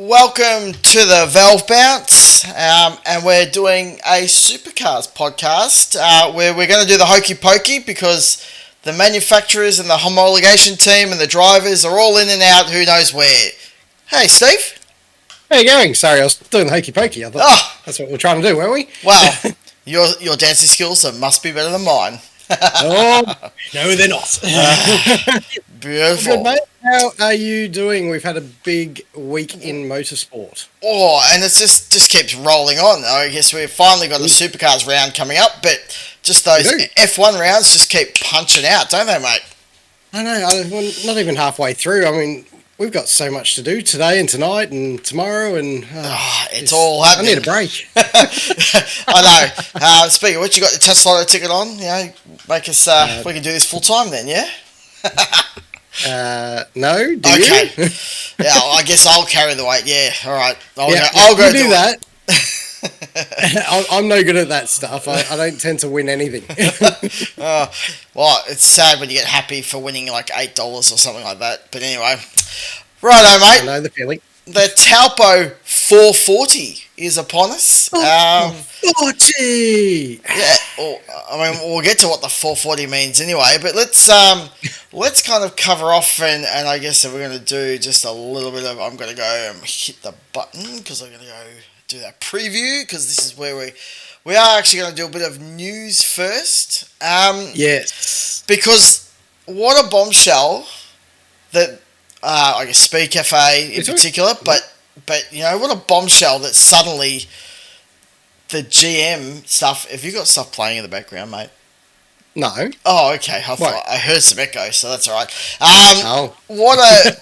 Welcome to the Valve Bounce, and we're doing a Supercars podcast where we're going to do the hokey pokey because the manufacturers and the homologation team and the drivers are all in and out who knows where. Hey, Steve. How you going? Sorry, I was doing the hokey pokey. I thought that's what we're trying to do, weren't we? Well, your dancing skills must be better than mine. Oh, no, they're not. Beautiful. Good, mate. How are you doing? We've had a big week in motorsport. Oh, and it just keeps rolling on. I guess we've finally got a Supercars round coming up, but just those F1 rounds just keep punching out, don't they, mate? I know. Well, not even halfway through. I mean, we've got so much to do today and tonight and tomorrow, and it's all happening. I need a break. I know. Speaking of which, you got the Test Lotto ticket on. You know, make us. We can do this full time then, yeah. No. Do okay. You? Yeah, I guess I'll carry the weight. Yeah. All right. I'll go do that. I'm no good at that stuff. I don't tend to win anything. Well, it's sad when you get happy for winning like $8 or something like that. But anyway, righto, mate. I know the feeling. The Taupo 440 is upon us. 440. Yeah. I mean, we'll get to what the 440 means anyway. But let's kind of cover off and I guess we're going to do just a little bit of. I'm going to go and hit the button because I'm going to go do that preview because this is where we are actually going to do a bit of news first. Yes. Because what a bombshell that I guess Speed Cafe in particular, but you know what a bombshell that suddenly the GM stuff. Have you got stuff playing in the background, mate? No. Oh, okay. I thought I heard some echo, so that's all right. What a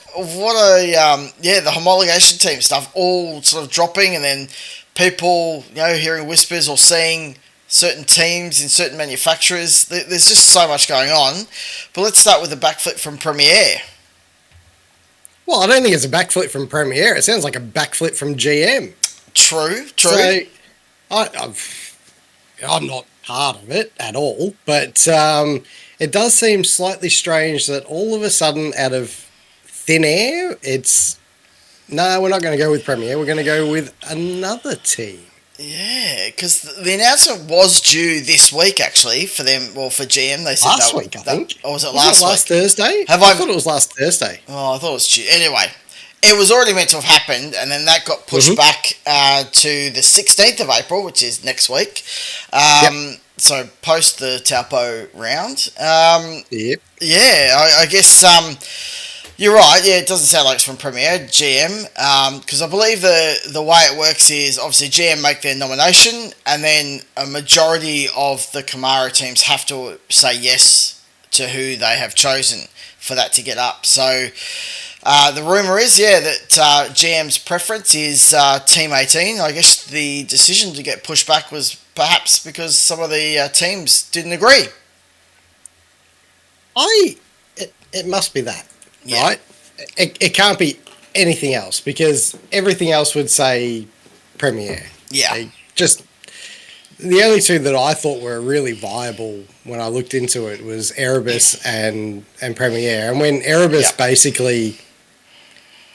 the homologation team stuff all sort of dropping, and then people hearing whispers or seeing certain teams in certain manufacturers. There's just so much going on. But let's start with the backflip from Premiere. Well, I don't think it's a backflip from Premiere. It sounds like a backflip from GM. True. So, I'm not part of it at all, but it does seem slightly strange that all of a sudden, out of thin air, no, we're not going to go with Premiere. We're going to go with another team. Yeah, because the announcement was due this week, actually, for them. Well, for GM, they said last week, I think. Or was it last Thursday? I thought it was last Thursday. Oh, I thought it was due. Anyway, it was already meant to have happened, and then that got pushed back to the 16th of April, which is next week. So post the Taupo round. Yep. Yeah, I guess you're right. Yeah, it doesn't sound like it's from Premier GM because I believe the way it works is obviously GM make their nomination, and then a majority of the Camaro teams have to say yes to who they have chosen for that to get up. So. The rumour is, that GM's preference is Team 18. I guess the decision to get pushed back was perhaps because some of the teams didn't agree. It must be that, right? It can't be anything else because everything else would say Premiere. Yeah. The only two that I thought were really viable when I looked into it was Erebus and Premiere. And when Erebus basically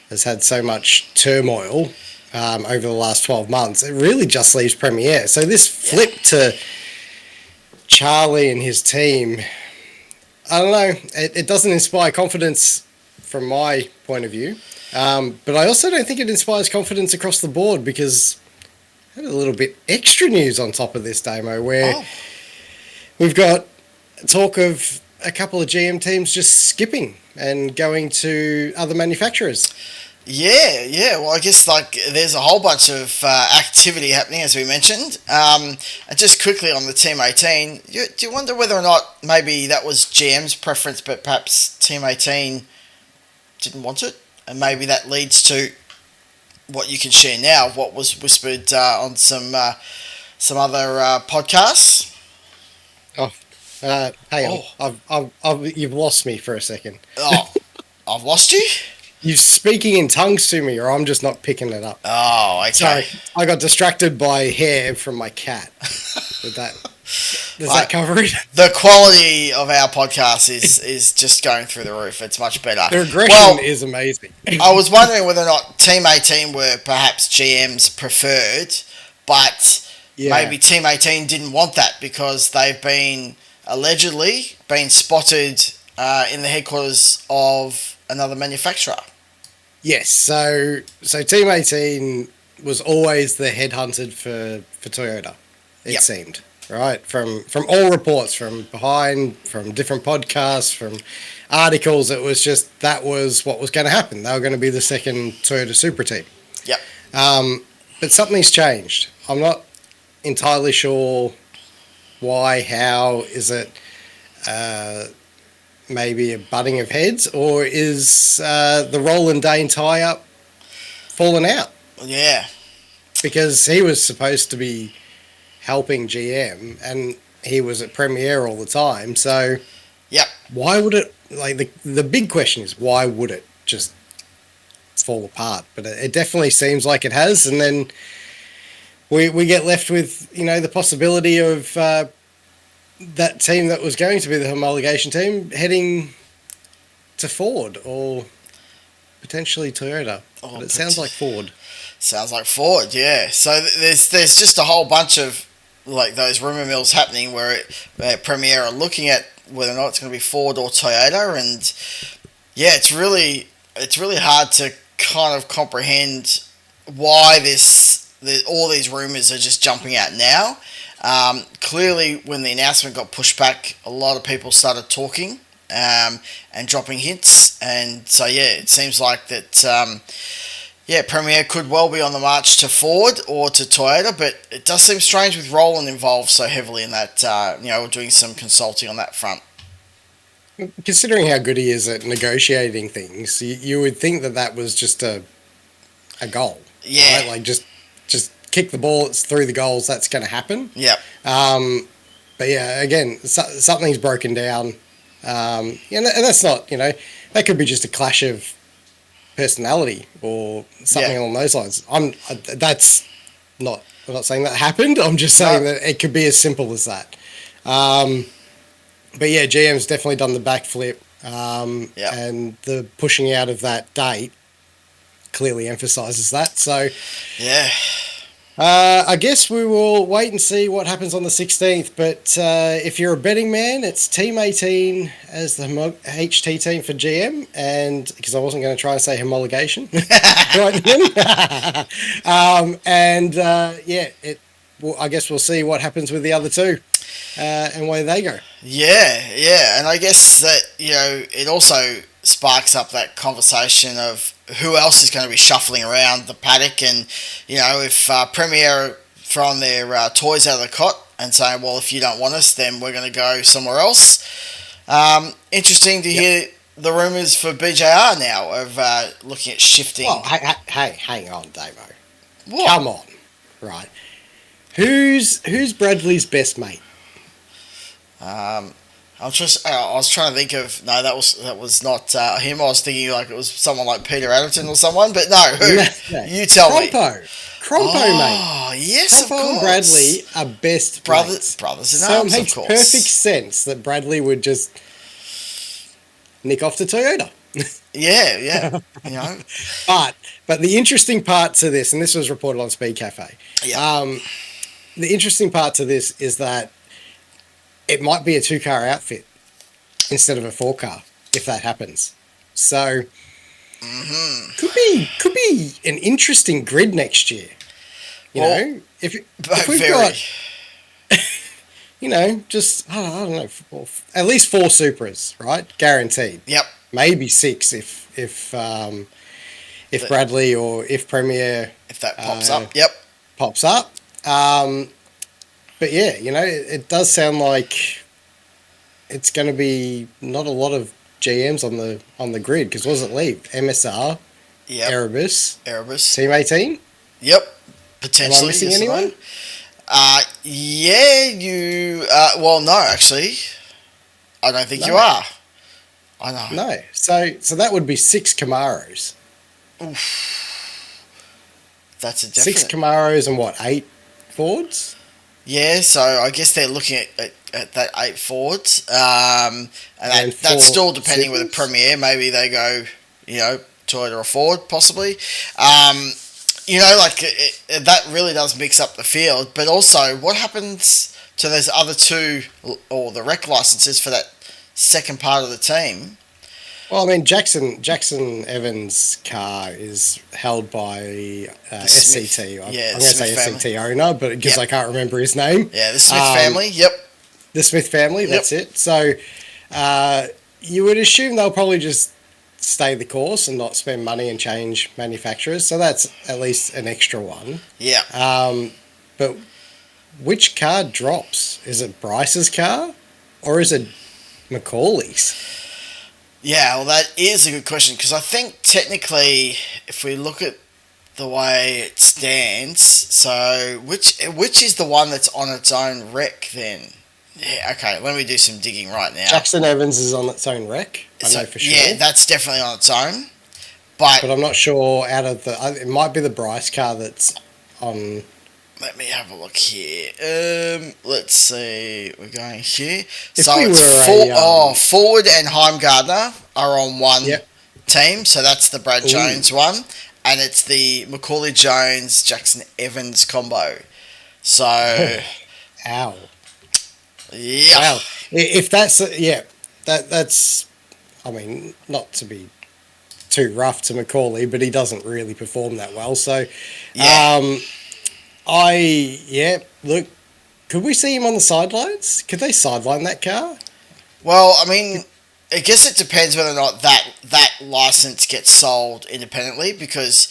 has had so much turmoil over the last 12 months, it really just leaves Premiere. So this flip to Charlie and his team, I don't know, it doesn't inspire confidence from my point of view. But I also don't think it inspires confidence across the board because I have a little bit extra news on top of this, Damo, where we've got talk of a couple of GM teams just skipping and going to other manufacturers. Yeah. Well, I guess there's a whole bunch of activity happening, as we mentioned. And just quickly on the Team 18, do you wonder whether or not maybe that was GM's preference, but perhaps Team 18 didn't want it? And maybe that leads to what you can share now, what was whispered on some other podcasts. Hang on. You've lost me for a second. I've lost you? You're speaking in tongues to me, or I'm just not picking it up. Oh, okay. Sorry, I got distracted by hair from my cat with that Does that cover it? The quality of our podcast is just going through the roof. It's much better. The regression is amazing. I was wondering whether or not Team 18 were perhaps GM's preferred, but maybe Team 18 didn't want that because they've been allegedly been spotted in the headquarters of another manufacturer. Yes, so Team 18 was always the headhunted for Toyota, it seemed. Right, from all reports, from different podcasts, from articles, it was just that was what was going to happen. They were going to be the second Toyota super team. Yep. But something's changed. I'm not entirely sure why, how. Is it maybe a butting of heads, or is the Roland Dane tie-up fallen out? Yeah. Because he was supposed to be helping GM, and he was at Premiere all the time. So, why would it? Like the big question is, why would it just fall apart? But it definitely seems like it has, and then we get left with the possibility of that team that was going to be the homologation team heading to Ford or potentially Toyota. But it sounds like Ford. Sounds like Ford, yeah. So there's just a whole bunch of like those rumor mills happening where Premier are looking at whether or not it's going to be Ford or Toyota, and it's really hard to kind of comprehend why all these rumors are just jumping out now. Clearly, when the announcement got pushed back, a lot of people started talking and dropping hints, and so it seems like that. Premier could well be on the march to Ford or to Toyota, but it does seem strange with Roland involved so heavily in that, doing some consulting on that front. Considering how good he is at negotiating things, you would think that was just a goal. Yeah. Right? Like just kick the ball, it's through the goals, that's going to happen. Yeah. But again, something's broken down. And that's not, that could be just a clash of personality or something along those lines. I'm not saying that happened. I'm just saying that it could be as simple as that. But GM's definitely done the backflip, and the pushing out of that date clearly emphasises that. So I guess we will wait and see what happens on the 16th. But if you're a betting man, it's Team 18 as the HT team for GM, and because I wasn't going to try and say homologation right then. I guess we'll see what happens with the other two and where they go. Yeah, and I guess that it also sparks up that conversation of who else is going to be shuffling around the paddock, and if Premier throwing their toys out of the cot and saying, well, if you don't want us, then we're going to go somewhere else. Interesting to hear the rumours for BJR now of looking at shifting. Oh, hey, hang on, Damo. What? Come on, right? Who's Bradley's best mate? I was trying to think of that was not him. I was thinking like it was someone like Peter Adderton or someone, but no. Who? No. You tell me. Crompo, mate. Oh yes, Taupo of course. And Bradley are best brothers in arms. So it makes perfect sense that Bradley would just nick off to Toyota. Yeah. But the interesting part to this, and this was reported on Speed Cafe. Yeah. The interesting part to this is that it might be a 2-car outfit instead of a 4-car if that happens. So could be an interesting grid next year. If we've got just I don't know, at least 4 Supras, right? Guaranteed. Yep. Maybe 6 if Bradley or if Premier that pops up. Yep. Pops up. But it does sound like it's going to be not a lot of GMs on the grid, because what does it leave? MSR, Erebus, Team 18. Yep, potentially. Am I missing anyone? Well, no, actually, I don't think you are. I know. No, so that would be 6 Camaros. Oof. That's a definite. 6 Camaros and what, 8 Fords? Yeah, so I guess they're looking at that 8 forwards, and And that's four still depending with the supers. Premier. Maybe they go, Toyota or Ford, possibly. Um, that really does mix up the field. But also, what happens to those other two, or the rec licenses for that second part of the team? Well, I mean, Jackson Evans' car is held by The Smith, SCT. I'm yeah, the going to Smith say family. SCT owner, but because Yep, I can't remember his name, yeah, the Smith um, family. Yep, the Smith family. yep, That's it. So you would assume they'll probably just stay the course and not spend money and change manufacturers. So that's at least an extra one. yeah. But which car drops? Is it Bryce's car or is it Macaulay's? Yeah, well, that is a good question because I think technically, if we look at the way it stands, so which is the one that's on its own wreck then? Yeah, okay, let me do some digging right now. Jackson Evans is on its own wreck. I So know for yeah, sure. that's definitely on its own. But But I'm not sure out of the. It might be the Bryce car that's on. let me have a look here. Let's see. We're going here. If So we it's were Forward and Heimgardner are on one Yep. team. So that's the Brad Ooh. Jones one, and it's the Macaulay Jones Jackson Evans combo. So Ow. yeah, Wow. If that's that's. I mean, not to be too rough to Macaulay, but he doesn't really perform that well. So, yeah. um, look, could we see him on the sidelines? Could they sideline that car? Well, I mean, I guess it depends whether or not that license gets sold independently. Because,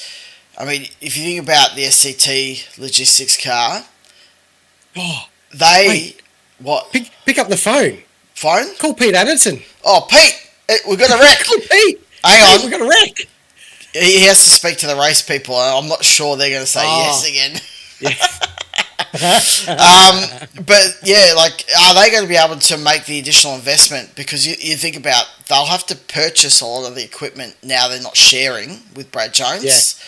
I mean, if you think about the SCT logistics car, Oh, they wait, what pick up the phone. phone? Call Pete Anderson. Oh, Pete, we got a wreck. Call Pete. Hang Pete, we on, got a wreck. he has to speak to the race people. I'm not sure they're going to say yes Oh, again. yeah. But yeah, like, are they going to be able to make the additional investment? Because you think about, they'll have to purchase a lot of the equipment now. They're not sharing with Brad Yeah. Jones.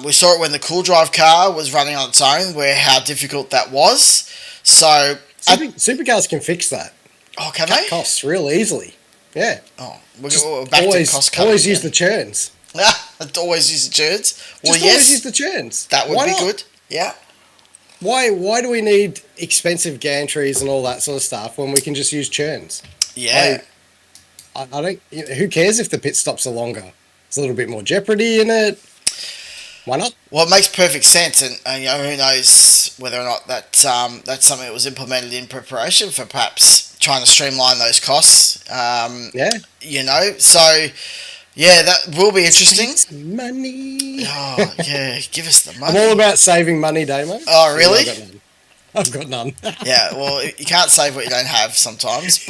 We saw it when the Cool Drive car was running on its own, where how difficult that was. So, Supercars can fix that. oh, can Cut they? costs real easily. Yeah. Oh, Just we're back to cost cutting. always use the churns. Always use the churns. Well, Just yes, always use the churns. that would Why be not? good. Yeah. Why do we need expensive gantries and all that sort of stuff when we can just use churns? Yeah. I don't. Who cares if the pit stops are longer? There's a little bit more jeopardy in it. Why not? Well, it makes perfect sense, and who knows whether or not that's something that was implemented in preparation for perhaps trying to streamline those costs. Yeah. So yeah, that will be interesting. Save some money. Oh yeah, give us the I'm money. all about saving money, Damo. Oh really? I've got none. Yeah. Well, you can't save what you don't have sometimes,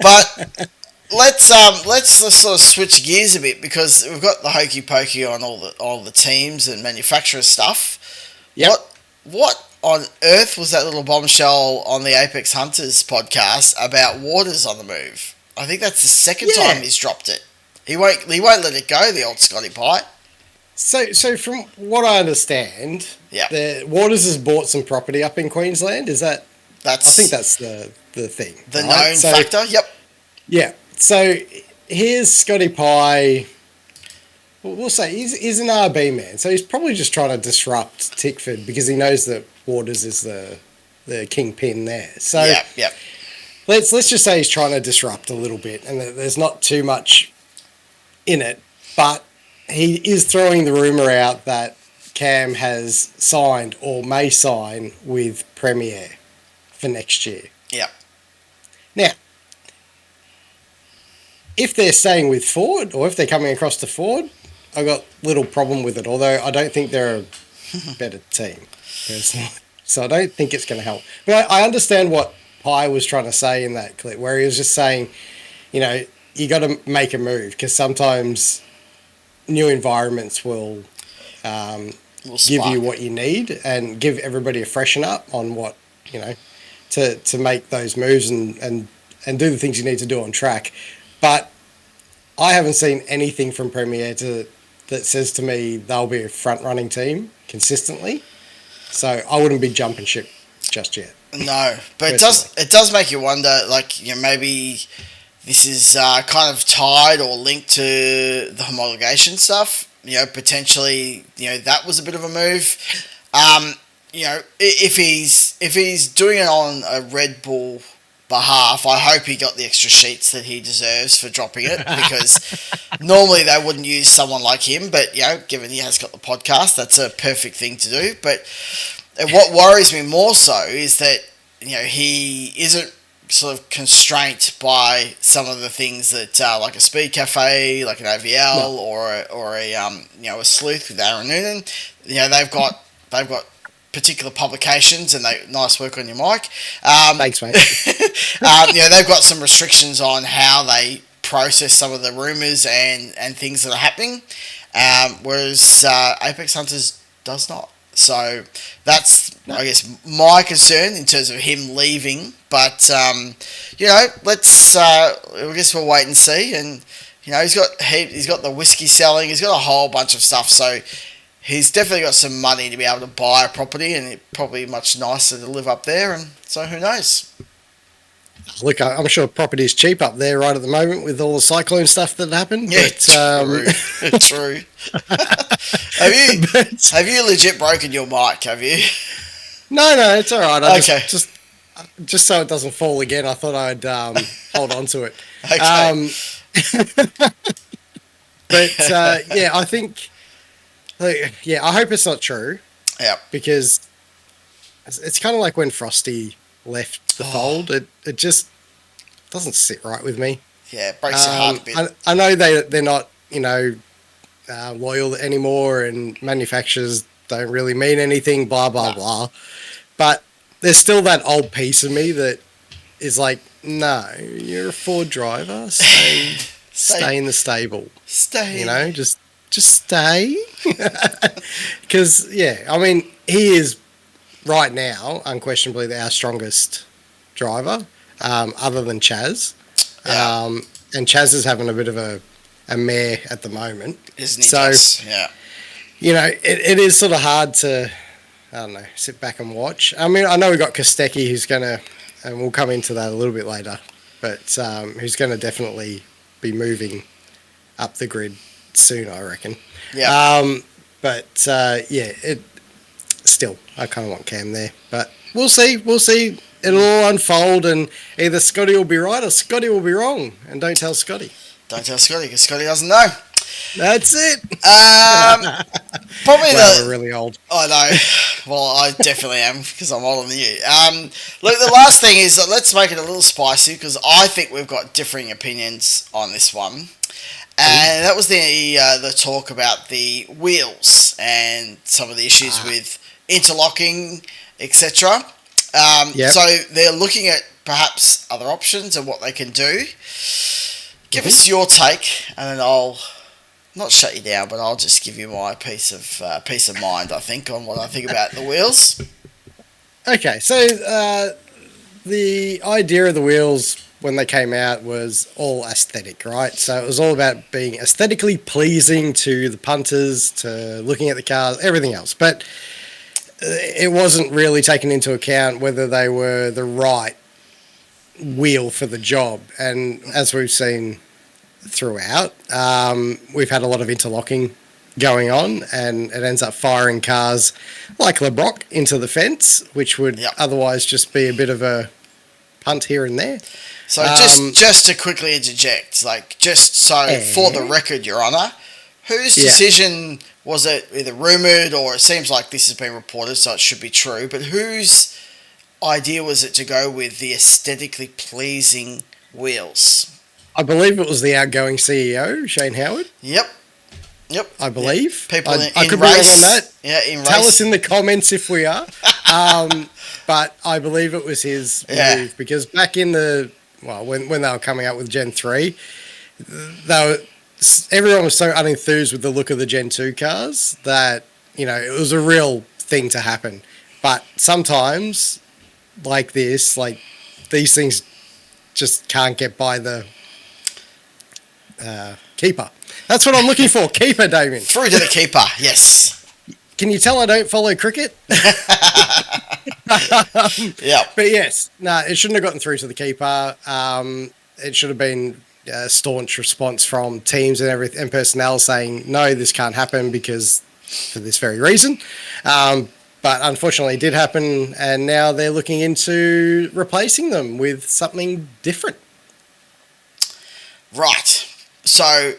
but let's sort of switch gears a bit because we've got the hokey pokey on all the teams and manufacturer stuff. Yep. What on earth was that little bombshell on the Apex Hunters podcast about Waters on the move? I think that's the second Yeah. time he's dropped it. He won't let it go, the old Scotty Pie. So from what I understand, Yeah. the Waters has bought some property up in Queensland. Is that? That's I think that's the thing. the right? known factor. Yep. Yeah. So here's Scotty Pie. We'll say he's an RB man, so he's probably just trying to disrupt Tickford because he knows that Waters is the kingpin there. So Yep. let's just say he's trying to disrupt a little bit, and that there's not too much in it, but he is throwing the rumor out that Cam has signed or may sign with Premier for next year. Yep. Now, if they're staying with Ford or if they're coming across to Ford, I've got little problem with it, although I don't think they're a better team personally. So I don't think it's going to help. But I understand what Pye was trying to say in that clip, where he was just saying, you got to make a move because sometimes new environments will give you what you need and give everybody a freshen up on what, to make those moves and do the things you need to do on track. But I haven't seen anything from Premier that says to me they'll be a front-running team consistently. So I wouldn't be jumping ship just yet. No, but Personally. it does make you wonder, like, maybe this is kind of tied or linked to the homologation stuff. Potentially, that was a bit of a move. If he's doing it on a Red Bull behalf, I hope he got the extra sheets that he deserves for dropping it, because normally they wouldn't use someone like him, but given he has got the podcast, that's a perfect thing to do. But what worries me more so is that he isn't sort of constrained by some of the things that like a speed cafe, like an AVL, or a sleuth with Aaron Noonan. They've got particular publications, and nice work on your mic. Thanks, mate. They've got some restrictions on how they process some of the rumours and things that are happening, whereas Apex Hunters does not. So that's, I guess, my concern in terms of him leaving. But let's. I guess we'll wait and see. And he's got the whiskey selling. He's got a whole bunch of stuff. So he's definitely got some money to be able to buy a property, and it's probably much nicer to live up there. And so who knows? Look, I'm sure property is cheap up there right at the moment with all the cyclone stuff that happened. Yeah, but, true. Have you legit broken your mic? Have you? No, it's all right. Okay. Just so it doesn't fall again, I thought I'd hold on to it. Okay. I think. I hope it's not true. Yeah. Because it's kind of like when Frosty left the fold. It just doesn't sit right with me. Yeah, it breaks your heart a bit. I know they're not, loyal anymore, and manufacturers don't really mean anything, blah, blah, blah. But there's still that old piece of me that is like, no, you're a Ford driver. Stay in the stable. Stay. Just stay. Because, he is right now unquestionably our strongest driver, other than Chaz. Yeah. And Chaz is having a bit of a mare at the moment. Isn't he? So, yeah. It is sort of hard to, sit back and watch. I mean, I know we've got Kostecki who's going to, and we'll come into that a little bit later, but who's going to definitely be moving up the grid soon, I reckon. Yeah. Still, I kind of want Cam there, but we'll see. It'll all unfold, and either Scotty will be right or Scotty will be wrong. And don't tell Scotty. Don't tell Scotty, because Scotty doesn't know. That's it. Probably we're really old. I know. Well, I definitely am, because I'm older than you. Look, the last thing is that let's make it a little spicy, because I think we've got differing opinions on this one. And that was the talk about the wheels and some of the issues with interlocking, etc. So they're looking at perhaps other options and what they can do. Give us your take, and then I'll not shut you down, but I'll just give you my peace of mind, I think, on what I think about the wheels. Okay, so the idea of the wheels when they came out was all aesthetic, right? So it was all about being aesthetically pleasing to the punters, to looking at the cars, everything else. But it wasn't really taken into account whether they were the right wheel for the job. And as we've seen throughout, we've had a lot of interlocking going on, and it ends up firing cars like LeBrock into the fence, which would otherwise just be a bit of a punt here and there. So just to quickly interject, for the record, Your Honour, whose decision was it? Either rumoured, or it seems like this has been reported, so it should be true. But whose idea was it to go with the aesthetically pleasing wheels? I believe it was the outgoing CEO, Shane Howard. Yep. I believe. People I could be wrong on that. Yeah, in race. Tell us in the comments if we are. But I believe it was his move, because back in when they were coming out with Gen 3, everyone was so unenthused with the look of the Gen 2 cars that, it was a real thing to happen. But sometimes, like these things just can't get by the keeper. That's what I'm looking for. Keeper, Damien. Through to the keeper, yes. Can you tell I don't follow cricket? Yeah. But yes, no, it shouldn't have gotten through to the keeper. It should have been a staunch response from teams and everything and personnel saying, no, this can't happen because for this very reason. But unfortunately it did happen, and now they're looking into replacing them with something different. Right. So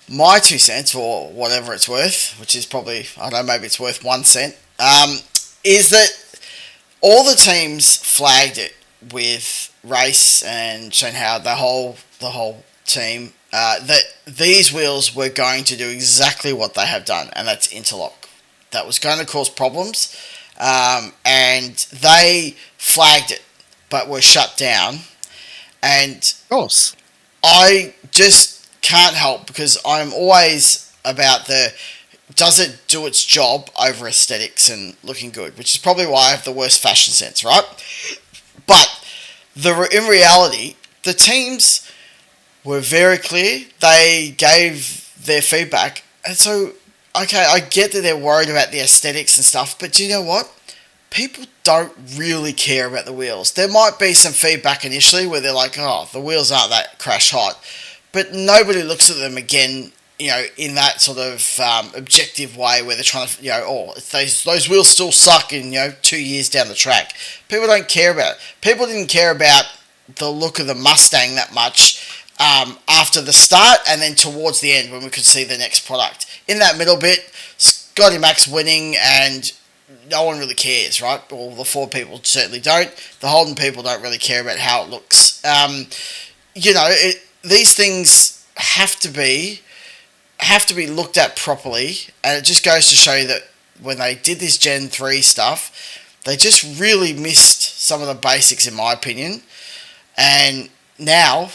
my 2 cents, or whatever it's worth, which is probably, I don't know, maybe it's worth 1 cent, is that all the teams flagged it with Race and Shane Howard, the whole team, that these wheels were going to do exactly what they have done, and that's interlock. That was going to cause problems, and they flagged it, but were shut down. And Of course. I just can't help, because I'm always about does it do its job over aesthetics and looking good, which is probably why I have the worst fashion sense, right? But in reality, the teams were very clear. They gave their feedback, and so, okay, I get that they're worried about the aesthetics and stuff, but do you know what? People don't really care about the wheels. There might be some feedback initially where they're like, oh, the wheels aren't that crash hot, but nobody looks at them again, in that sort of objective way where they're trying to, oh, those wheels still suck in, 2 years down the track. People don't care about it. People didn't care about the look of the Mustang that much after the start and then towards the end when we could see the next product. In that middle bit, Scotty Mac's winning and no one really cares, right? Well, the Ford people certainly don't. The Holden people don't really care about how it looks. These things have to be looked at properly, and it just goes to show you that when they did this Gen 3 stuff, they just really missed some of the basics, in my opinion. And now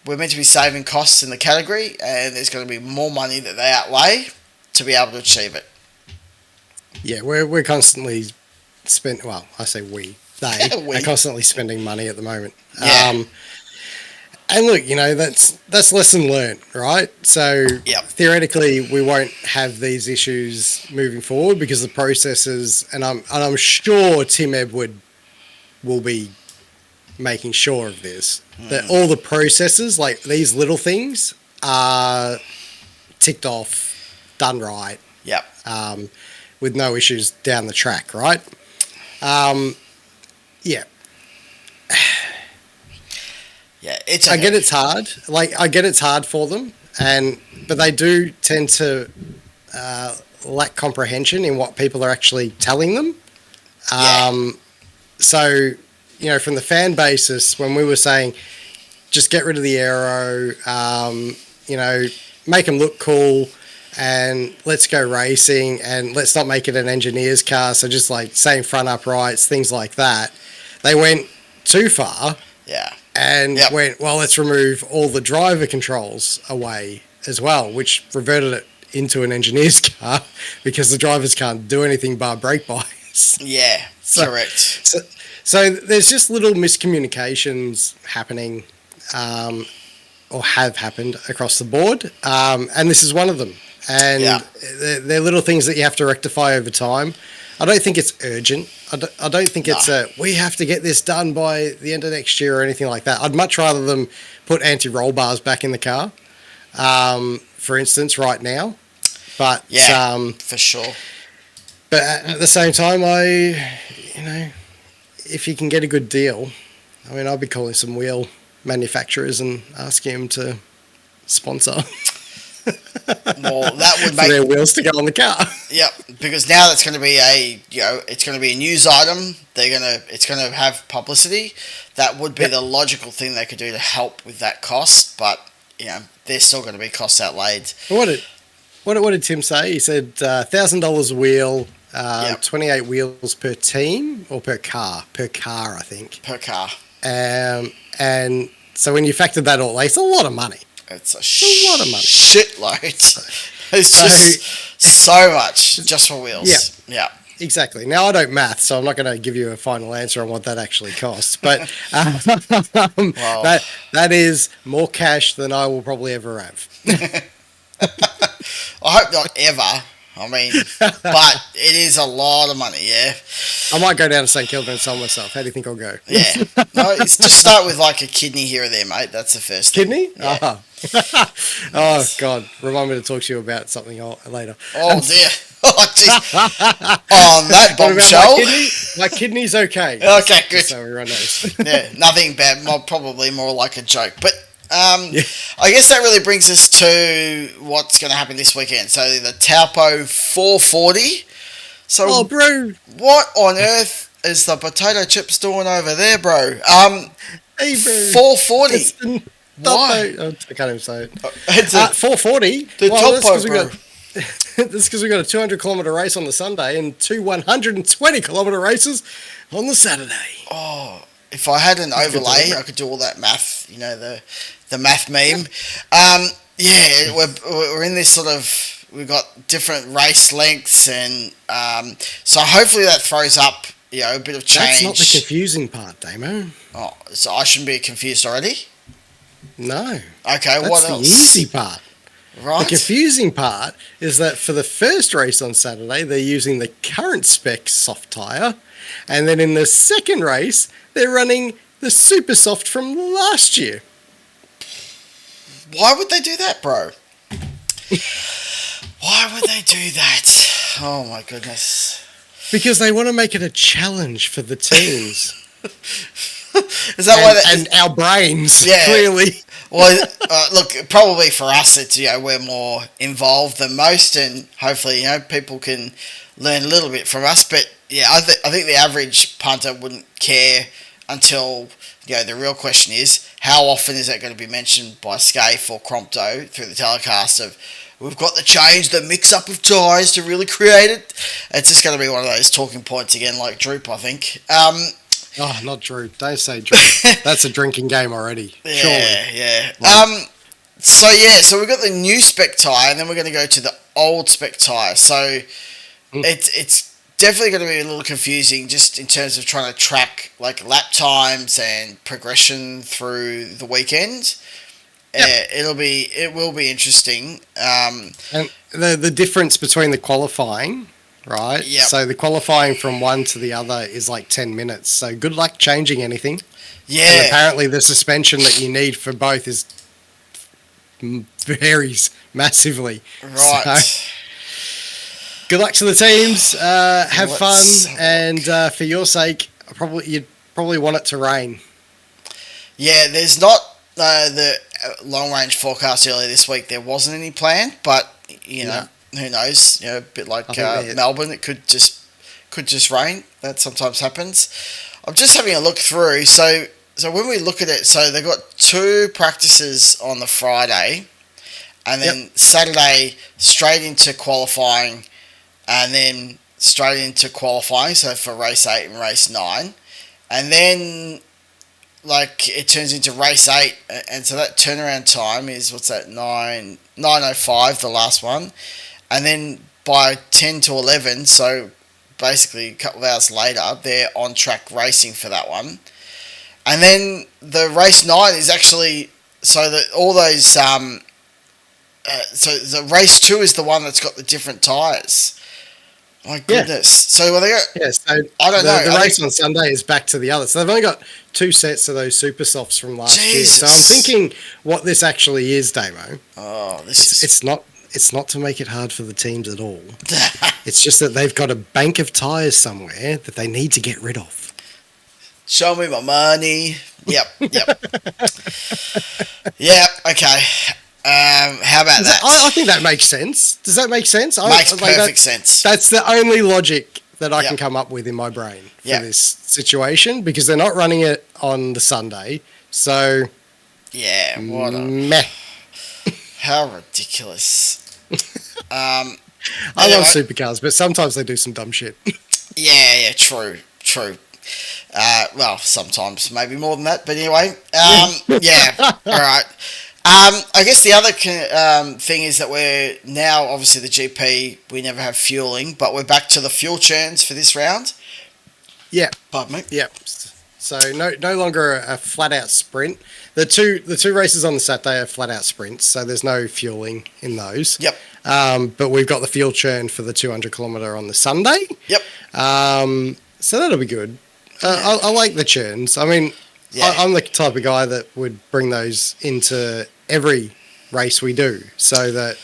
we're meant to be saving costs in the category, and there's going to be more money that they outlay to be able to achieve it. Yeah, we're constantly spending. Well, I say they are constantly spending money at the moment. Yeah. And look, that's lesson learned, right? So theoretically, we won't have these issues moving forward because the processes, and I'm sure Tim Edward will be making sure of this, that all the processes, like these little things, are ticked off, done right. Yep. With no issues down the track, right? Yeah. Yeah, I get it's hard. I get it's hard for them, but they do tend to lack comprehension in what people are actually telling them. So, from the fan basis, when we were saying, just get rid of the aero, make them look cool, and let's go racing, and let's not make it an engineer's car. So just like same front uprights, things like that. They went too far. Yeah. And went, well, let's remove all the driver controls away as well, which reverted it into an engineer's car because the drivers can't do anything but brake bias. Yeah, correct. So there's just little miscommunications happening or have happened across the board, and this is one of them. And they're little things that you have to rectify over time. I don't think it's urgent. I don't think it's we have to get this done by the end of next year or anything like that. I'd much rather them put anti-roll bars back in the car, for instance, right now. But for sure. But at the same time, if you can get a good deal, I'll be calling some wheel manufacturers and asking them to sponsor. Well, that would make their wheels to go on the car. Yep, because now that's going to be it's going to be a news item. It's going to have publicity. That would be the logical thing they could do to help with that cost, but there's still going to be costs outlaid. What did Tim say? He said $1,000 a wheel, 28 wheels per team or per car, I think. Per car. And so when you factor that all, it's a lot of money. It's a lot of money. Shitload. It's just so much just for wheels. Yeah. Exactly. Now, I don't math, so I'm not going to give you a final answer on what that actually costs. But that is more cash than I will probably ever have. I hope not ever. I mean, but it is a lot of money, yeah. I might go down to St Kilda and sell myself. How do you think I'll go? Yeah. No, it's just start with like a kidney here or there, mate. That's the first thing. Kidney? Yeah. Oh, God. Remind me to talk to you about something later. Oh, dear. Oh, jeez. On that What about bombshell. my kidney? My kidney's okay. Okay, good. So everyone knows. Yeah, nothing bad. Probably more like a joke. But Yeah. I guess that really brings us to what's going to happen this weekend. So the Taupo 440. So Oh, bro. what on earth is the potato chips doing over there, bro? Hey, bro. 440. It's the Why? Taupo- I can't even say it. It's a, 440. the Well, Taupo, bro. that's because we got a 200-kilometre race on the Sunday and two 120-kilometre races on the Saturday. Oh, if I had an overlay, I could do all that math. You know, the math meme. Yeah, we're in this sort of. We've got different race lengths, and so hopefully that throws up, you know, a bit of change. That's not the confusing part, Damo. Oh, so I shouldn't be confused already. No. Okay, That's what the else? easy part. Right. The confusing part is that for the first race on Saturday, they're using the current spec soft tyre, and then in the second race, they're running the super soft from last year. Why would they do that, bro? Why would they do that? Oh my goodness. Because they want to make it a challenge for the teams. Is that why? And our brains, Yeah. clearly. Well, look, probably for us, it's, you know, we're more involved than most, and hopefully, you know, people can learn a little bit from us. But yeah, I think the average punter wouldn't care until, you know, the real question is how often is that going to be mentioned by Scaife or Crompto through the telecast of we've got to change the mix-up of tyres to really create it. It's just going to be one of those talking points again, like Droop, I think. Oh, not Drew. Don't say Drew. That's a drinking game already. Yeah, Surely. yeah. Right. So we've got the new spec tyre, and then we're going to go to the old spec tyre. So it's definitely going to be a little confusing, just in terms of trying to track like lap times and progression through the weekend. Yep. It will be interesting. And the difference between the qualifying, right? Yep. So the qualifying from one to the other is like 10 minutes. So good luck changing anything. Yeah. And apparently the suspension that you need for both varies massively. Right. So, good luck to the teams. Have fun. And for your sake, you'd probably want it to rain. Yeah, there's not the long range forecast earlier this week. There wasn't any planned, but you know, who knows? You know, a bit like Melbourne, it could just rain. That sometimes happens. I'm just having a look through. So when we look at it, so they've got 2 practices on the Friday, and then Saturday straight into qualifying, and then straight into qualifying. So for race 8 and race 9, and then like it turns into race 8, and so that turnaround time is what's that 9:05 the last one, and then by 10 to 11, so basically a couple of hours later, they're on track racing for that one, and then the race 9 is actually so that all those so the race 2 is the one that's got the different tyres. My goodness. So well, they got. Yeah, so I don't know. The race on Sunday is back to the other. So they've only got 2 sets of those super softs from last year. So I'm thinking what this actually is, Damo. Oh, It's not to make it hard for the teams at all. It's just that they've got a bank of tyres somewhere that they need to get rid of. Show me my money. Yep. Yeah. Okay. How about that? I think that makes sense. Does that make sense? Makes perfect sense. That's the only logic that I can come up with in my brain for this situation, because they're not running it on the Sunday. So, yeah, meh. How ridiculous. I love supercars, but sometimes they do some dumb shit. Yeah, true. Well, sometimes, maybe more than that, but anyway. Yeah, all right. I guess the other thing is that we're now, obviously the GP, we never have fueling, but we're back to the fuel churns for this round. Yeah. Pardon me? Yeah. So no longer a flat out sprint. The two races on the Saturday are flat out sprints, so there's no fueling in those. Yep. But we've got the fuel churn for the 200 kilometre on the Sunday. Yep. So that'll be good. I like the churns. I mean, I'm the type of guy that would bring those into every race we do, so that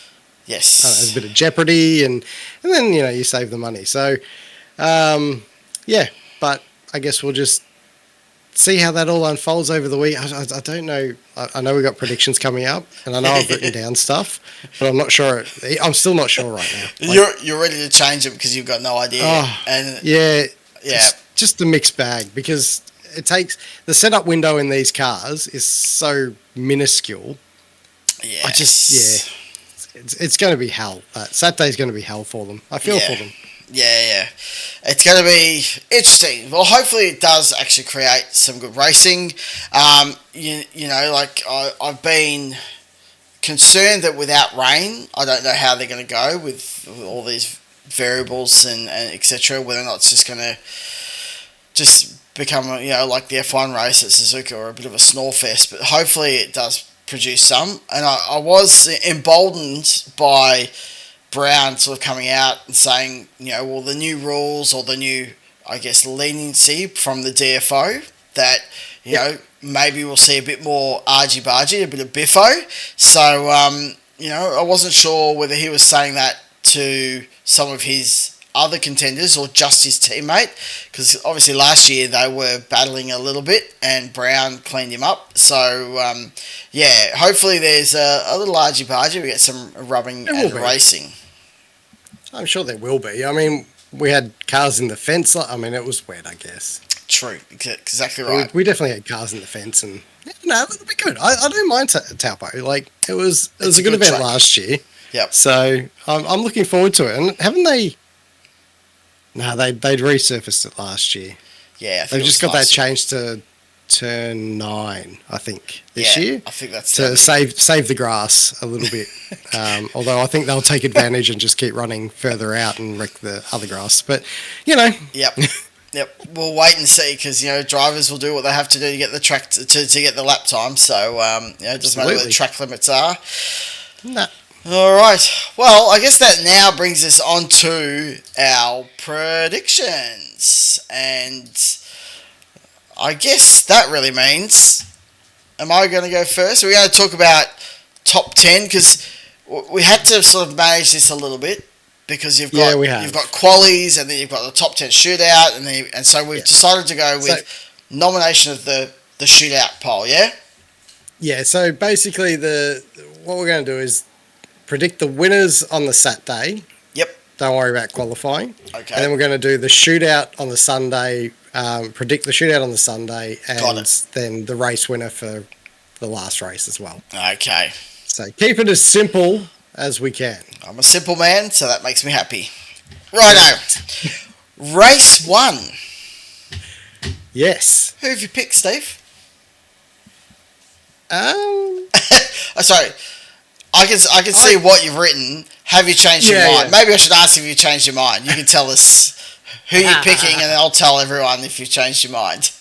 there's a bit of jeopardy, and then you save the money. So but I guess we'll just see how that all unfolds over the week. I don't know. I know we've got predictions coming up, and I know I've written down stuff, but I'm not sure. I'm still not sure right now. You're ready to change them because you've got no idea. It's just a mixed bag, because it takes the setup window in these cars is so minuscule. Yeah. It's going to be hell. Saturday's going to be hell for them. I feel for them. Yeah. It's going to be interesting. Well, hopefully it does actually create some good racing. I've been concerned that without rain, I don't know how they're going to go with all these variables and etc. Whether or not it's just going to become like the F1 race at Suzuka, or a bit of a snore fest. But hopefully it does produce some. And I was emboldened by Brown sort of coming out and saying, the new rules, or the new, I guess, leniency from the DFO, that, maybe we'll see a bit more argy-bargy, a bit of biffo. So, I wasn't sure whether he was saying that to some of his other contenders or just his teammate, because obviously last year they were battling a little bit and Brown cleaned him up. So, hopefully there's a little argy-bargy. We get some rubbing and racing. I'm sure there will be. I mean, we had cars in the fence. I mean, it was wet, I guess. True. Exactly right. We definitely had cars in the fence, and it'll be good. I don't mind Taupo. Like, it was a good event last year. Yep. So I'm looking forward to it. And haven't they? No, they'd resurfaced it last year. Yeah, they've just got that changed to turn 9, I think, this year. I think that's to save the grass a little bit. Although I think they'll take advantage and just keep running further out and wreck the other grass. But Yep. We'll wait and see, because drivers will do what they have to do to get the track to get the lap time. So it doesn't matter what the track limits are. No. All right. Well, I guess that now brings us on to our predictions, and I guess that really means, am I going to go first? Are we going to talk about top 10? Because we had to sort of manage this a little bit, because you've got qualies, and then you've got the top 10 shootout, and so we've decided to go with nomination of the shootout poll. Yeah. Yeah. So basically, what we're going to do is predict the winners on the Saturday. Yep. Don't worry about qualifying. Okay. And then we're going to do the shootout on the Sunday. Predict the shootout on the Sunday, and then the race winner for the last race as well. Okay. So keep it as simple as we can. I'm a simple man, so that makes me happy. Righto. Race 1. Yes. Who have you picked, Steve? Sorry. I can see what you've written. Have you changed your mind? Maybe I should ask if you changed your mind. You can tell us who you're picking, and then I'll tell everyone if you've changed your mind.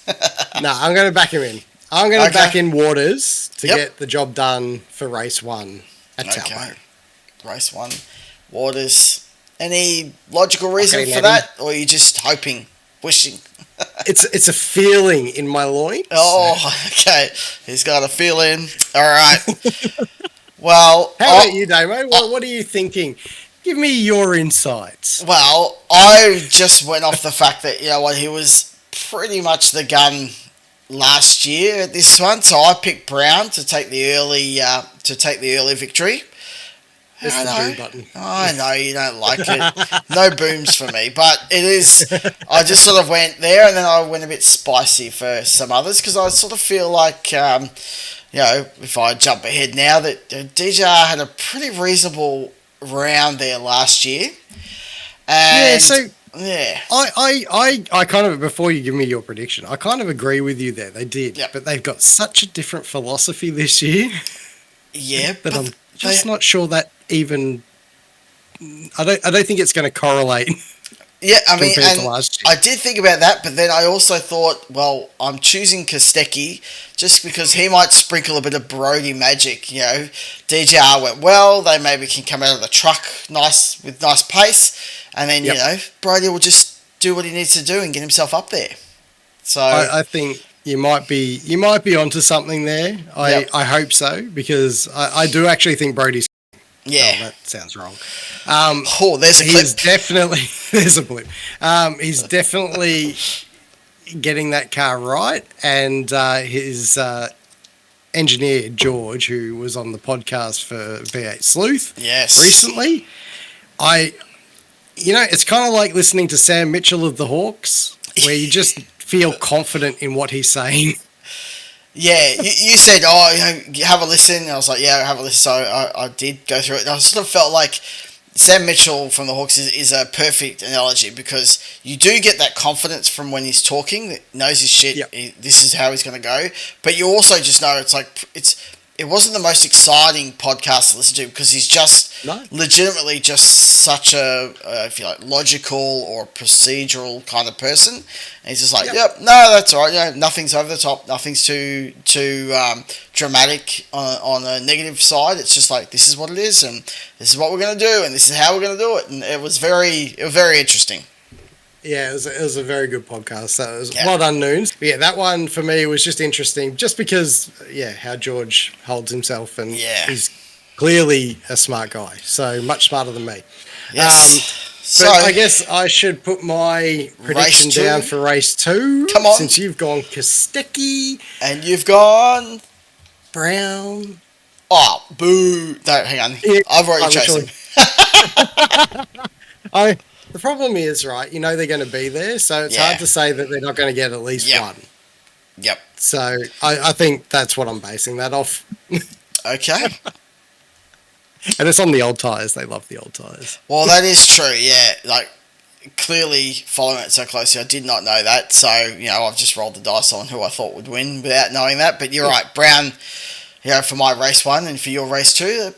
No, I'm going to back him in. I'm going to back in Waters to get the job done for race 1 at Taupo. Race 1, Waters. Any logical reason for that, or are you just hoping, wishing? It's a feeling in my loins. Oh, okay. He's got a feeling. All right. Well, how about you, Damo? What are you thinking? Give me your insights. Well, I just went off the fact that he was pretty much the gun last year at this one, so I picked Brown to take the early victory. It's the boom button. I know you don't like it. No booms for me, but it is. I just sort of went there, and then I went a bit spicy for some others, because I sort of feel like, if I jump ahead now, that DJR had a pretty reasonable round there last year. And I kind of, before you give me your prediction, I kind of agree with you there. They did, but they've got such a different philosophy this year. Yeah, that I'm just not sure that even. I don't think it's going to correlate. Yeah, I mean, compared to and last year. I did think about that, but then I also thought, well, I'm choosing Kostecki just because he might sprinkle a bit of Brody magic. You know, DJR went well. They maybe can come out of the truck with nice pace, and then you know Brody will just do what he needs to do and get himself up there. So I think you might be onto something there. I hope so, because I do actually think Brody's. Yeah. Oh, that sounds wrong. There's a clip. He's definitely there's a blip. He's definitely getting that car right, and his engineer George, who was on the podcast for V8 Sleuth, recently. It's kind of like listening to Sam Mitchell of the Hawks, where you just feel confident in what he's saying. Yeah, you said, you have a listen. And I was like, yeah, have a listen. So I did go through it. And I sort of felt like Sam Mitchell from the Hawks is a perfect analogy, because you do get that confidence from when he's talking, that knows his shit. Yep. This is how he's going to go. But you also just know it wasn't the most exciting podcast to listen to, because he's just legitimately just such a, if you like, logical or procedural kind of person. And he's just like, yep, no, that's all right. You know, nothing's over the top. Nothing's too dramatic on a negative side. It's just like, this is what it is, and this is what we're going to do, and this is how we're going to do it. And it was very interesting. Yeah, it was a very good podcast. So it was well done, Noons. But yeah, that one for me was just interesting, just because, how George holds himself, and he's clearly a smart guy, so much smarter than me. Yes. So I guess I should put my prediction down for race 2. Come on. Since you've gone Kostecki. And you've gone Brown. Oh, boo. No, hang on. Yeah, I've already chosen. The problem is, right, they're going to be there, so it's hard to say that they're not going to get at least one. Yep. So I think that's what I'm basing that off. Okay. And it's on the old tyres. They love the old tyres. Well, that is true, yeah. Like, clearly following it so closely, I did not know that. So, I've just rolled the dice on who I thought would win without knowing that. But you're right, Brown, for my race 1 and for your race 2,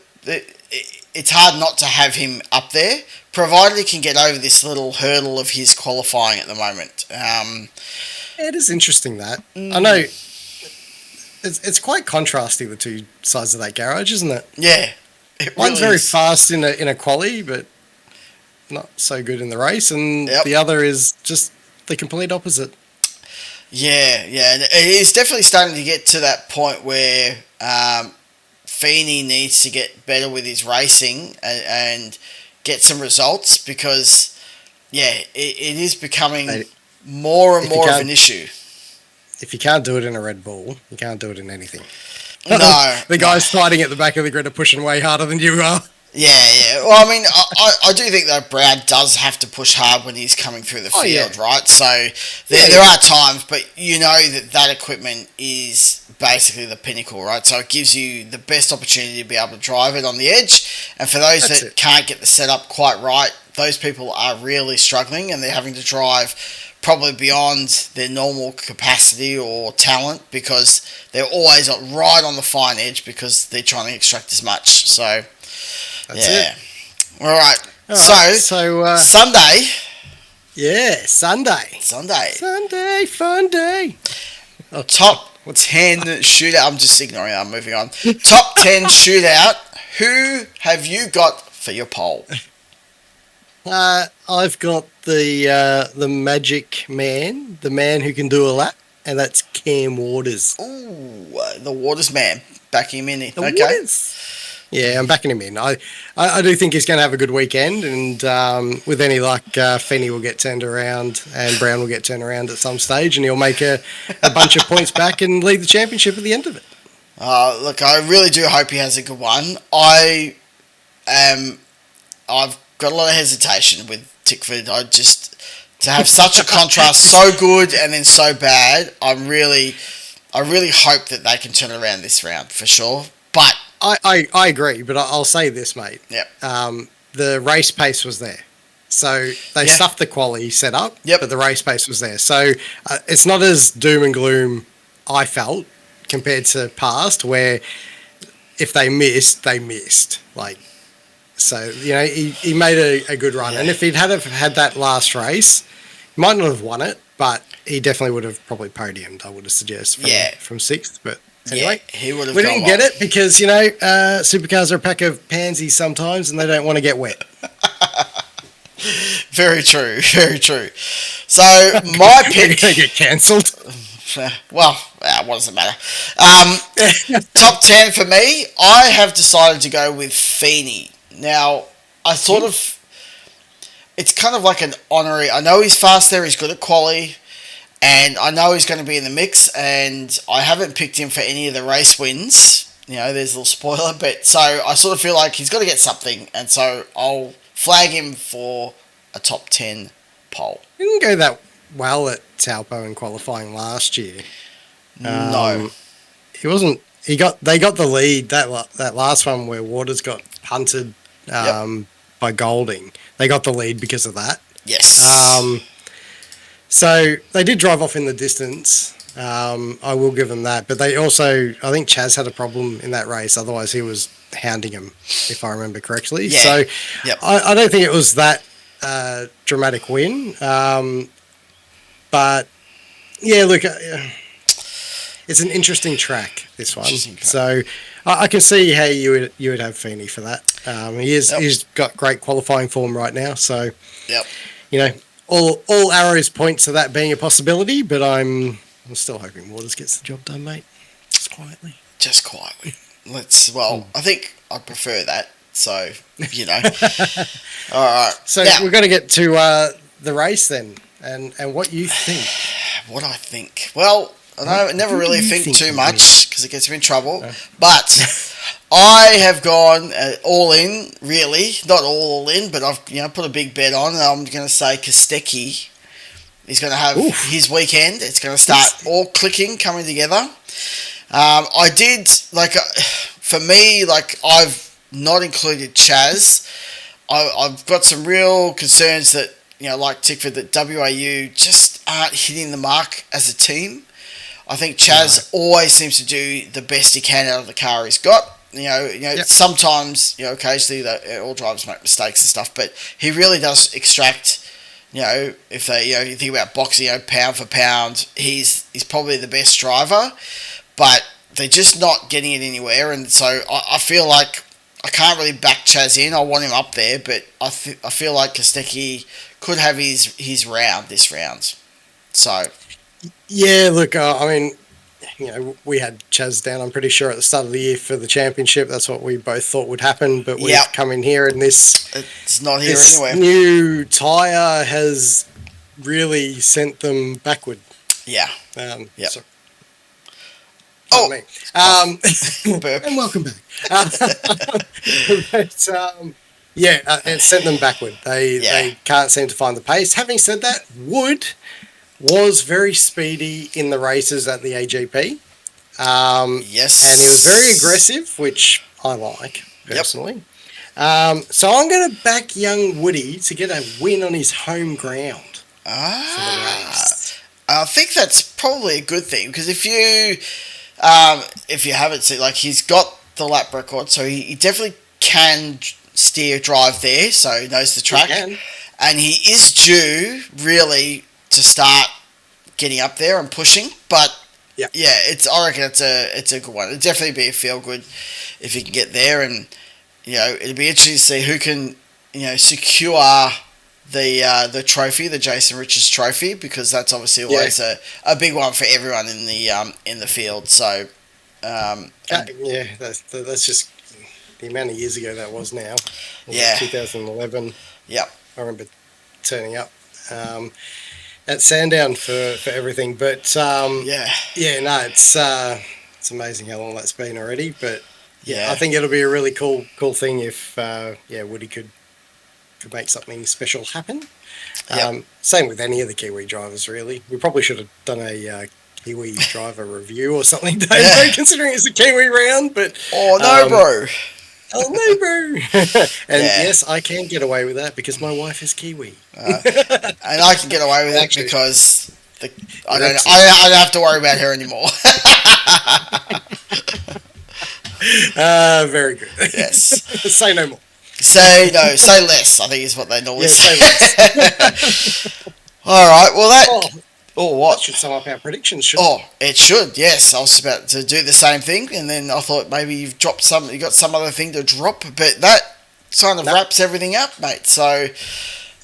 it's hard not to have him up there, provided he can get over this little hurdle of his qualifying at the moment. It is interesting that. I know it's quite contrasting, the two sides of that garage, isn't it? Yeah. One's very fast in a quali, but not so good in the race, and the other is just the complete opposite. Yeah, and it is definitely starting to get to that point where Feeney needs to get better with his racing and get some results, because it is becoming more and more of an issue. If you can't do it in a Red Bull, you can't do it in anything. No. The guys fighting at the back of the grid are pushing way harder than you are. Yeah. Well, I mean, I do think that Brown does have to push hard when he's coming through the field, right? So there are times, but that equipment is basically the pinnacle, right? So it gives you the best opportunity to be able to drive it on the edge. And for those that can't get the setup quite right, those people are really struggling, and they're having to drive probably beyond their normal capacity or talent, because they're always right on the fine edge, because they're trying to extract as much. So, that's it. All right. So Sunday. Yeah, Sunday. Sunday, fun day. Top 10 shootout. I'm just ignoring that. I'm moving on. Top 10 shootout. Who have you got for your poll? I've got the magic man, the man who can do a lap, and that's Cam Waters. Ooh, the Waters man. Backing him in. Waters. Yeah, I'm backing him in. I do think he's going to have a good weekend, and with any luck, Feeney will get turned around, and Brown will get turned around at some stage, and he'll make a bunch of points back and lead the championship at the end of it. Look, I really do hope he has a good one. I've got a lot of hesitation with Tickford. To have such a contrast, so good and then so bad, I really hope that they can turn it around this round for sure. But I agree, but I'll say this, mate. Yeah. The race pace was there. So they stuffed the quali setup, but the race pace was there. So it's not as doom and gloom, I felt, compared to past, where if they missed, they missed. Like, So, he made a good run. And if he'd had that last race, he might not have won it, but he definitely would have probably podiumed, I would have suggested, from sixth. But anyway, he would have. We didn't get it because, supercars are a pack of pansies sometimes and they don't want to get wet. Very true, very true. So, my pick... Going to get cancelled. Well, what does it matter? Top 10 for me, I have decided to go with Feeney. Now, I sort of... It's kind of like an honorary... I know he's fast there, he's good at quali, and I know he's going to be in the mix, and I haven't picked him for any of the race wins. There's a little spoiler, but so I sort of feel like he's got to get something, and so I'll flag him for a top 10 pole. He didn't go that well at Taupo in qualifying last year. No. He wasn't... They got the lead, that last one where Waters got punted by Golding. They got the lead because of that. Yes. So they did drive off in the distance. I will give them that. But they also, I think Chaz had a problem in that race. Otherwise, he was hounding him, if I remember correctly. Yeah. So I don't think it was that dramatic win. But yeah, look, it's an interesting track, this one. So I can see how you would have Feeney for that. He's got great qualifying form right now. So all arrows point to that being a possibility. But I'm still hoping Waters gets the job done, mate. Just quietly. I think I prefer that. So all right. So we're going to get to the race then, and what you think. What I think. Well, I never really think too much because it gets me in trouble. But I have gone all in, really. Not all in, but I've put a big bet on. And I'm going to say Kostecki is going to have his weekend. It's going to start all clicking, coming together. I did, for me, I've not included Chaz. I've got some real concerns that, like Tickford, that WAU just aren't hitting the mark as a team. I think Chaz always seems to do the best he can out of the car he's got. Sometimes, occasionally all drivers make mistakes and stuff, but he really does extract, if they, you think about boxing, pound for pound, he's probably the best driver, but they're just not getting it anywhere, and so I feel like I can't really back Chaz in. I want him up there, but I feel like Kostecki could have his round this round. So... Yeah, look, we had Chaz down, I'm pretty sure, at the start of the year for the championship. That's what we both thought would happen, but we've come in here and it's not here anywhere. This new tyre has really sent them backward. Yeah. So, me. And welcome back. It sent them backward. They can't seem to find the pace. Having said that, Wood was very speedy in the races at the AGP. Yes. And he was very aggressive, which I like, personally. So I'm going to back young Woody to get a win on his home ground for the race. I think that's probably a good thing, because if you haven't seen, he's got the lap record, so he definitely can steer drive there, so he knows the track. And he is due, really, to start getting up there and pushing, but I reckon it's a good one. It'd definitely be a feel good if you can get there, and it'd be interesting to see who can secure the trophy, the Jason Richards Trophy, because that's obviously always a big one for everyone in the field. So that's just the amount of years ago that was now. 2011. Yep. I remember turning up at Sandown for everything, but it's amazing how long that's been already. But I think it'll be a really cool thing if Woody could make something special happen. Same with any of the Kiwi drivers, really. We probably should have done a Kiwi driver review or something, Dave, considering it's a Kiwi round. But bro. Oh no, bro! And yes, I can get away with that because my wife is Kiwi, and I can get away with it because I don't have to worry about her anymore. Very good. Yes. Say no more. Say less, I think is what they normally say. Say less. All right, well what? That should sum up our predictions, shouldn't Oh, it should, yes. I was about to do the same thing, and then I thought maybe you got some other thing to drop, but that kind of wraps everything up, mate. So,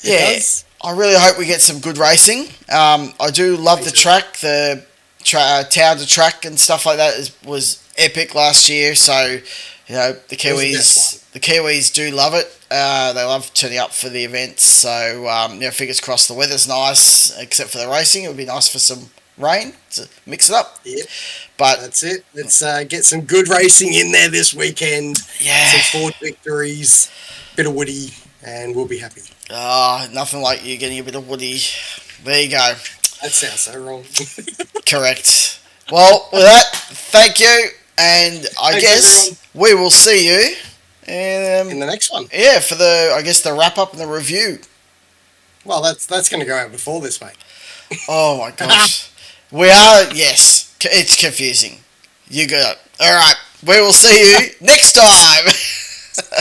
yeah, I really hope we get some good racing. I do love the track, the town to track and stuff like that was epic last year. So, the Kiwis do love it. They love turning up for the events. So, fingers crossed the weather's nice, except for the racing. It would be nice for some rain to mix it up. Yeah. But that's it. Let's get some good racing in there this weekend. Yeah. Some Ford victories, bit of Woody, and we'll be happy. Nothing like you getting a bit of Woody. There you go. That sounds so wrong. Correct. Well, with that, thank you. And I guess everyone. We will see you in the next one. Yeah, for the wrap up and the review. Well, that's going to go out before this, mate. Oh my gosh. We are, yes. It's confusing. You got it. All right. We will see you next time.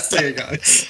See you guys.